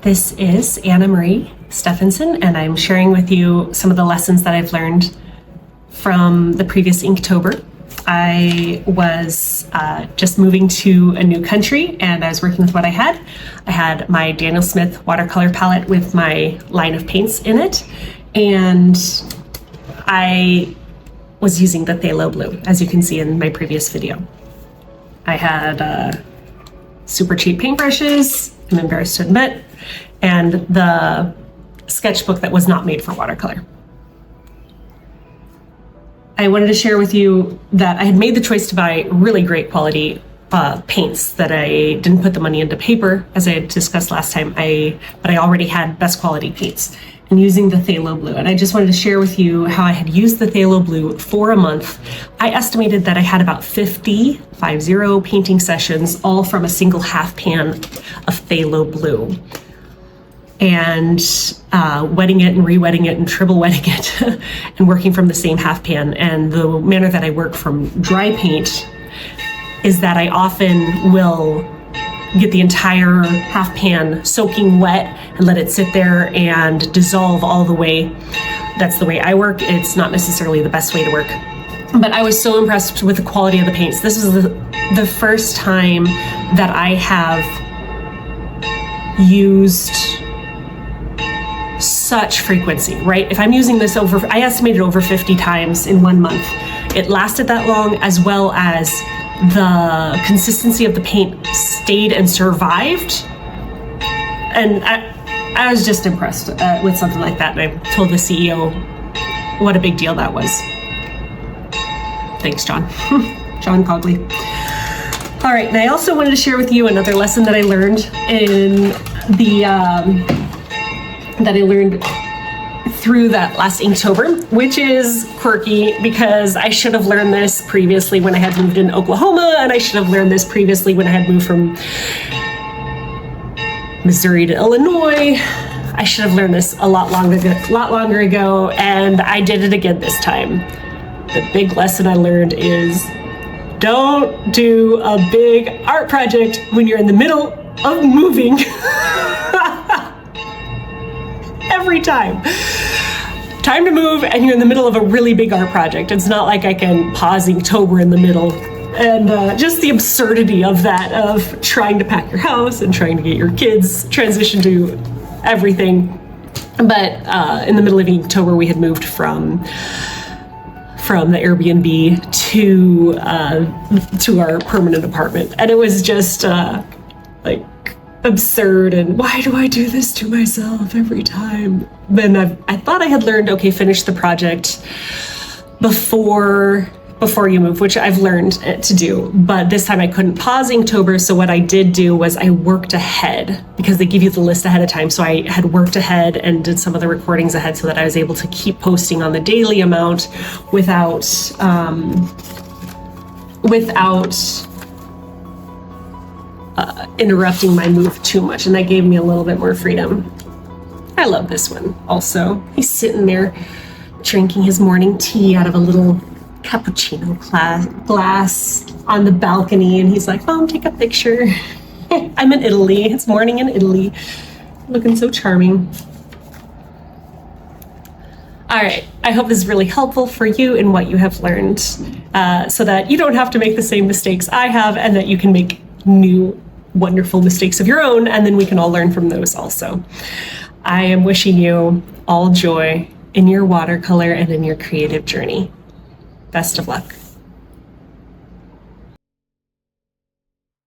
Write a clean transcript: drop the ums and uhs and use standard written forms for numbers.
This is Anna Marie Steffenson, and I'm sharing with you some of the lessons that I've learned from the previous Inktober. I was just moving to a new country, and I was working with what I had. I had my Daniel Smith watercolor palette with my line of paints in it, and I was using the phthalo blue, as you can see in my previous video. I had super cheap paintbrushes, I'm embarrassed to admit, and the sketchbook that was not made for watercolor. I wanted to share with you that I had made the choice to buy really great quality paints, that I didn't put the money into paper, as I had discussed last time, but I already had best quality paints and using the phthalo blue. And I just wanted to share with you how I had used the phthalo blue for a month. I estimated that I had about 50 painting sessions, all from a single half pan of phthalo blue. And wetting it and re-wetting it and triple wetting it and working from the same half pan. And the manner that I work from dry paint is that I often will get the entire half pan soaking wet and let it sit there and dissolve all the way. That's the way I work. It's not necessarily the best way to work. But I was so impressed with the quality of the paints. This is the first time that I have used such frequency, right? If I'm using this I estimated over 50 times in 1 month. It lasted that long, as well as the consistency of the paint stayed and survived. And I was just impressed with something like that. And I told the CEO what a big deal that was. Thanks, John. John Cogley. All right, and I also wanted to share with you another lesson that I learned in through that last Inktober, which is quirky because I should have learned this previously when I had moved in Oklahoma, and I should have learned this previously when I had moved from Missouri to Illinois. I should have learned this a lot longer ago, and I did it again this time. The big lesson I learned is don't do a big art project when you're in the middle of moving. Every time to move and you're in the middle of a really big art project. It's not like I can pause Inktober in the middle. And just the absurdity of that, of trying to pack your house and trying to get your kids transition to everything. But in the middle of Inktober, we had moved from the Airbnb to our permanent apartment. And it was just like absurd, and why do I do this to myself every time? Then I thought I had learned, okay, finish the project before you move, which I've learned to do, but this time I couldn't pause Inktober. So what I did do was I worked ahead, because they give you the list ahead of time. So I had worked ahead and did some of the recordings ahead so that I was able to keep posting on the daily amount without interrupting my move too much, and that gave me a little bit more freedom. I love this one also. He's sitting there drinking his morning tea out of a little cappuccino glass on the balcony, and he's like, Mom, take a picture. I'm in Italy. It's morning in Italy. Looking so charming. All right, I hope this is really helpful for you in what you have learned, so that you don't have to make the same mistakes I have, and that you can make new wonderful mistakes of your own, and then we can all learn from those also. I am wishing you all joy in your watercolor and in your creative journey. Best of luck.